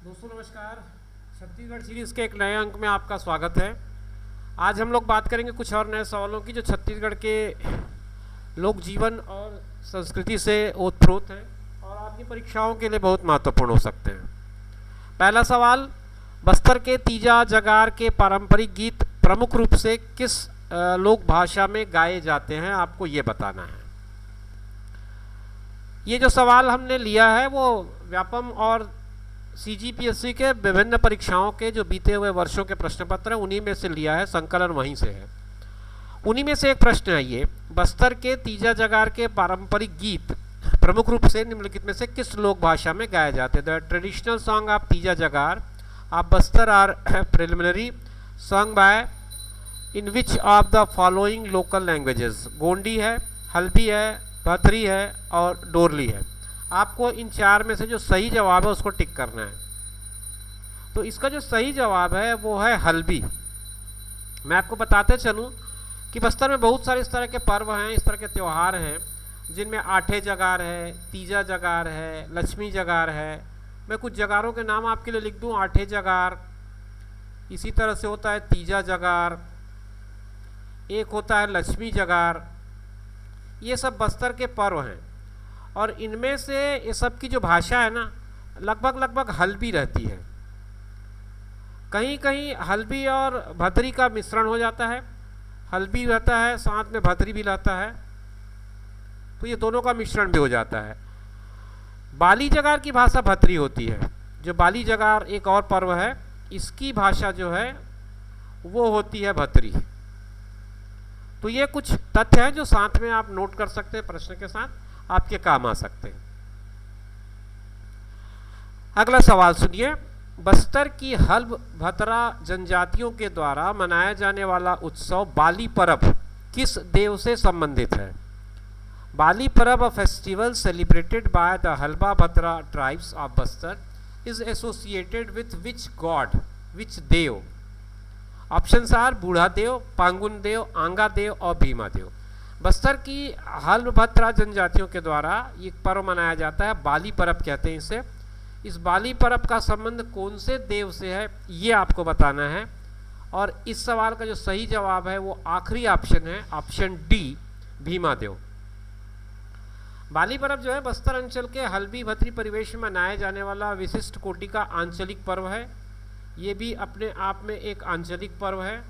दोस्तों नमस्कार। छत्तीसगढ़ सीरीज के एक नए अंक में आपका स्वागत है। आज हम लोग बात करेंगे कुछ और नए सवालों की जो छत्तीसगढ़ के लोक जीवन और संस्कृति से ओतप्रोत हैं और आपकी परीक्षाओं के लिए बहुत महत्वपूर्ण हो सकते हैं। पहला सवाल, बस्तर के तीजा जगार के पारंपरिक गीत प्रमुख रूप से किस लोक भाषा में गाए जाते हैं, आपको ये बताना है। ये जो सवाल हमने लिया है वो व्यापम और सीजीपीएससी के विभिन्न परीक्षाओं के जो बीते हुए वर्षों के प्रश्न पत्र हैं उन्हीं में से लिया है, संकलन वहीं से है। उन्हीं में से एक प्रश्न है ये, बस्तर के तीजा जगार के पारंपरिक गीत प्रमुख रूप से निम्नलिखित में से किस लोक भाषा में गाए जाते हैं। The traditional song of Teeja Jagar of Bastar are preliminary song by in which of the following local languages. Gondi है, हल्बी है, भथरी है और डोरली है। आपको इन चार में से जो सही जवाब है उसको टिक करना है। तो इसका जो सही जवाब है वो है हल्बी। मैं आपको बताते चलूँ कि बस्तर में बहुत सारे इस तरह के पर्व हैं, इस तरह के त्यौहार हैं जिनमें आठे जगार है, तीजा जगार है, लक्ष्मी जगार है। मैं कुछ जगारों के नाम आपके लिए लिख दूँ। आठे जगार, इसी तरह से होता है तीजा जगार, एक होता है लक्ष्मी जगार। ये सब बस्तर के पर्व हैं और इनमें से ये सब की जो भाषा है ना लगभग हल्बी रहती है। कहीं कहीं हल्बी और भतरी का मिश्रण हो जाता है, हल्बी रहता है साथ में भतरी भी रहता है, तो ये दोनों का मिश्रण भी हो जाता है। बाली जगार की भाषा भतरी होती है। जो बाली जगार एक और पर्व है, इसकी भाषा जो है वो होती है भतरी। तो ये कुछ तथ्य हैं जो साथ में आप नोट कर सकते हैं, प्रश्न के साथ आपके काम आ सकते हैं। अगला सवाल सुनिए, बस्तर की हल्ब भतरा जनजातियों के द्वारा मनाया जाने वाला उत्सव बाली पर्व किस देव से संबंधित है। Bali Parv, a festival celebrated by the Halba Bhatra tribes of Bastar, is associated with which god, which Dev. Options are Budha Dev, पांगुन देव, आंगा देव और भीमा देव। बस्तर की हल्ब भतरा जनजातियों के द्वारा ये पर्व मनाया जाता है, बाली पर्व कहते हैं इसे। इस बाली पर्व का संबंध कौन से देव से है ये आपको बताना है। और इस सवाल का जो सही जवाब है वो आखिरी ऑप्शन है, ऑप्शन डी, भीमा देव। बाली पर्व जो है बस्तर अंचल के हल्बी भतरी परिवेश में मनाया जाने वाला विशिष्ट कोटि का आंचलिक पर्व है। ये भी अपने आप में एक आंचलिक पर्व है।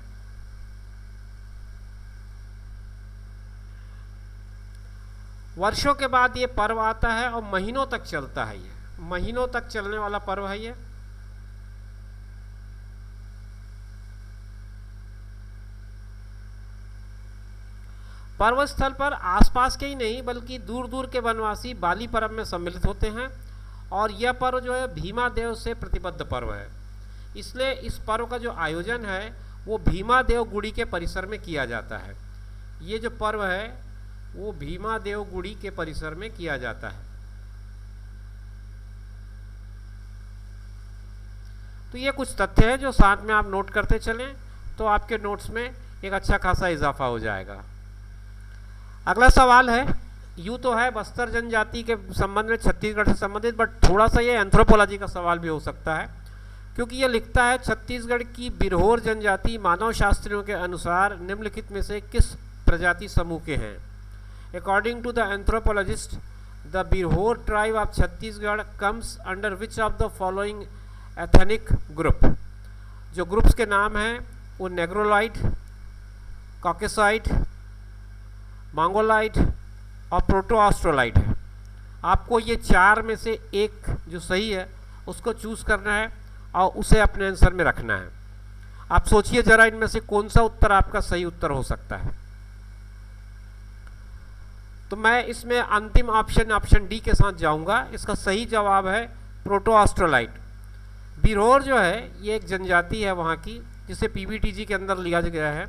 वर्षों के बाद ये पर्व आता है और महीनों तक चलता है। ये महीनों तक चलने वाला पर्व है। ये पर्व स्थल पर आसपास के ही नहीं बल्कि दूर दूर के वनवासी बाली पर्व में सम्मिलित होते हैं और यह पर्व जो है भीमा देव से प्रतिबद्ध पर्व है। इसलिए इस पर्व का जो आयोजन है वो भीमा देव गुड़ी के परिसर में किया जाता है। ये जो पर्व है वो भीमा देव गुड़ी के परिसर में किया जाता है। तो ये कुछ तथ्य है जो साथ में आप नोट करते चलें तो आपके नोट्स में एक अच्छा खासा इजाफा हो जाएगा। अगला सवाल है, यूँ तो है बस्तर जनजाति के संबंध में छत्तीसगढ़ से संबंधित, बट थोड़ा सा ये एंथ्रोपोलॉजी का सवाल भी हो सकता है क्योंकि ये लिखता है छत्तीसगढ़ की बिरहोर जनजाति मानव शास्त्रियों के अनुसार निम्नलिखित में से किस प्रजाति समूह के हैं। According to the anthropologist, the Birhor tribe of Chhattisgarh comes under which of the following ethnic group? जो ग्रुप्स के नाम हैं वो नेग्रोलाइट, कॉकेसाइट, मांगोलाइट और प्रोटो ऑस्ट्रोलाइट है। आपको ये चार में से एक जो सही है उसको चूज़ करना है और उसे अपने आंसर में रखना है। आप सोचिए ज़रा इनमें से कौन सा उत्तर आपका सही उत्तर हो सकता है। तो मैं इसमें अंतिम ऑप्शन डी के साथ जाऊंगा। इसका सही जवाब है प्रोटो ऑस्ट्रोलाइट। बिरहोर जो है ये एक जनजाति है वहाँ की जिसे पीबीटीजी के अंदर लिया गया है।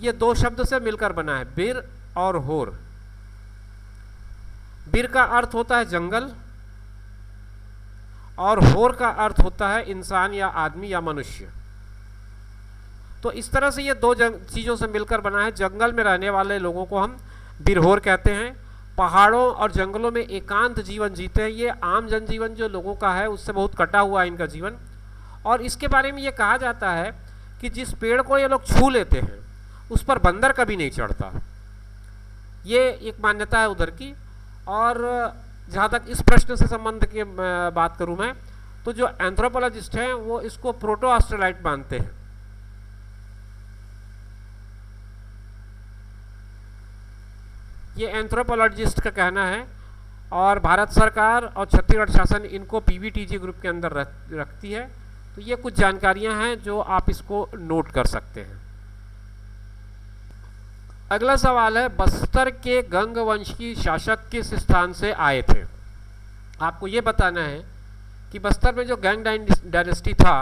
ये दो शब्द से मिलकर बना है, बिर और होर। बिर का अर्थ होता है जंगल और होर का अर्थ होता है इंसान या आदमी या मनुष्य। तो इस तरह से ये दो चीज़ों से मिलकर बना है। जंगल में रहने वाले लोगों को हम बिरहोर कहते हैं पहाड़ों और जंगलों में एकांत जीवन जीते हैं। ये आम जनजीवन जो लोगों का है उससे बहुत कटा हुआ है इनका जीवन। और इसके बारे में ये कहा जाता है कि जिस पेड़ को ये लोग छू लेते हैं उस पर बंदर कभी नहीं चढ़ता। ये एक मान्यता है उधर की। और जहाँ तक इस प्रश्न से संबंध की बात करूँ मैं, तो जो एंथ्रोपोलॉजिस्ट हैं वो इसको प्रोटो ऑस्ट्रेलाइट मानते हैं। ये एंथ्रोपोलॉजिस्ट का कहना है। और भारत सरकार और छत्तीसगढ़ शासन इनको पीवीटीजी ग्रुप के अंदर रखती है। तो ये कुछ जानकारियां हैं जो आप इसको नोट कर सकते हैं। अगला सवाल है, बस्तर के गंग वंश की शासक किस स्थान से आए थे? आपको ये बताना है कि बस्तर में जो गंग डायनेस्टी था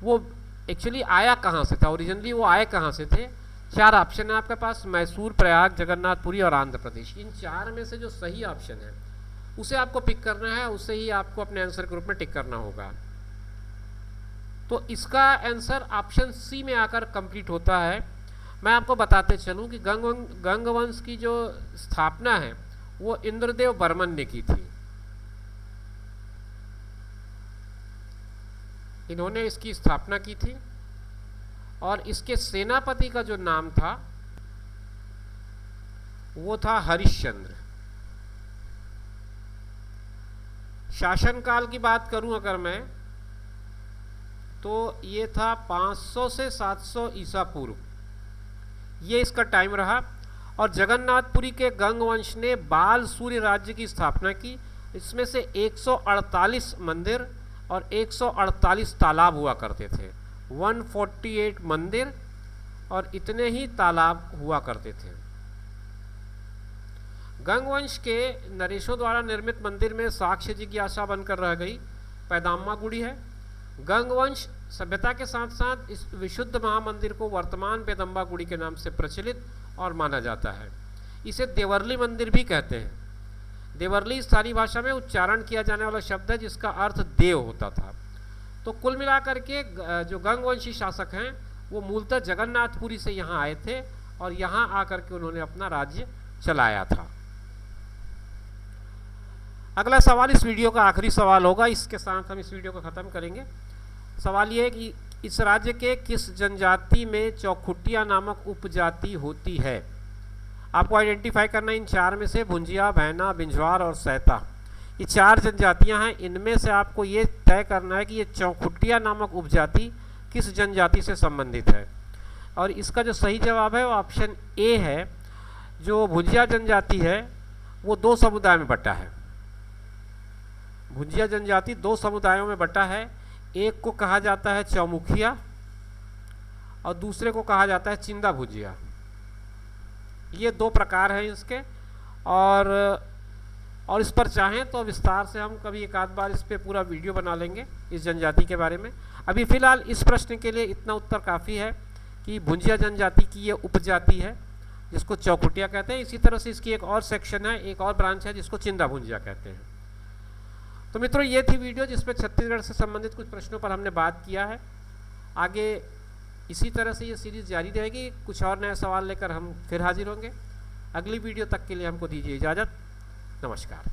वो एक्चुअली आया कहाँ से था, ओरिजिनली वो आए कहाँ से थे। 4 ऑप्शन है आपके पास, मैसूर, प्रयाग, जगन्नाथपुरी और आंध्र प्रदेश। इन 4 में से जो सही ऑप्शन है उसे आपको पिक करना है, उसे ही आपको अपने आंसर के रूप में टिक करना होगा। तो इसका आंसर ऑप्शन सी में आकर कंप्लीट होता है। मैं आपको बताते चलूं कि गंग वंश की जो स्थापना है वो इंद्रदेव बर्मन ने की थी। इन्होंने इसकी स्थापना की थी और इसके सेनापति का जो नाम था वो था हरिश्चंद्र। शासनकाल की बात करूं अगर मैं, तो ये था 500 से 700 ईसा पूर्व, ये इसका टाइम रहा। और जगन्नाथपुरी के गंग वंश ने बाल सूर्य राज्य की स्थापना की। इसमें से 148 मंदिर और 148 तालाब हुआ करते थे। 148 मंदिर और इतने ही तालाब हुआ करते थे। गंगवंश के नरेशों द्वारा निर्मित मंदिर में साक्ष्य जिज्ञासा बनकर रह गई पैदाम्मा गुड़ी है। गंगवंश सभ्यता के साथ साथ इस विशुद्ध महामंदिर को वर्तमान पेदम्बा गुड़ी के नाम से प्रचलित और माना जाता है। इसे देवर्ली मंदिर भी कहते हैं। देवर्ली स्थानीय भाषा में उच्चारण किया जाने वाला शब्द है जिसका अर्थ देव होता था। तो कुल मिलाकर के जो गंगवंशी शासक हैं वो मूलतः जगन्नाथपुरी से यहाँ आए थे और यहाँ आकर के उन्होंने अपना राज्य चलाया था। अगला सवाल इस वीडियो का आखिरी सवाल होगा, इसके साथ हम इस वीडियो को ख़त्म करेंगे। सवाल ये है कि इस राज्य के किस जनजाति में चौखुटिया नामक उपजाति होती है? आपको आइडेंटिफाई करना इन 4 में से भुंजिया, भैना, बिंझवार और सैता, ये 4 जनजातियां हैं। इनमें से आपको ये तय करना है कि ये चौखुटिया नामक उपजाति किस जनजाति से संबंधित है। और इसका जो सही जवाब है वो ऑप्शन ए है। जो भुंजिया जनजाति है वो 2 समुदाय में बटा है। भुंजिया जनजाति 2 समुदायों में बटा है। एक को कहा जाता है चौमुखिया और दूसरे को कहा जाता है चिंदा भुजिया। ये 2 प्रकार हैं इसके। और इस पर चाहें तो विस्तार से हम कभी एक आध बार इस पे पूरा वीडियो बना लेंगे इस जनजाति के बारे में। अभी फ़िलहाल इस प्रश्न के लिए इतना उत्तर काफ़ी है कि भुंजिया जनजाति की ये उपजाति है जिसको चौखुटिया कहते हैं। इसी तरह से इसकी एक और सेक्शन है, एक और ब्रांच है जिसको चिंदा भुंजिया कहते हैं। तो मित्रों ये थी वीडियो जिसमें छत्तीसगढ़ से संबंधित कुछ प्रश्नों पर हमने बात किया है। आगे इसी तरह से ये सीरीज़ जारी रहेगी। कुछ और नए सवाल लेकर हम फिर हाजिर होंगे। अगली वीडियो तक के लिए हमको दीजिए इजाज़त। नमस्कार।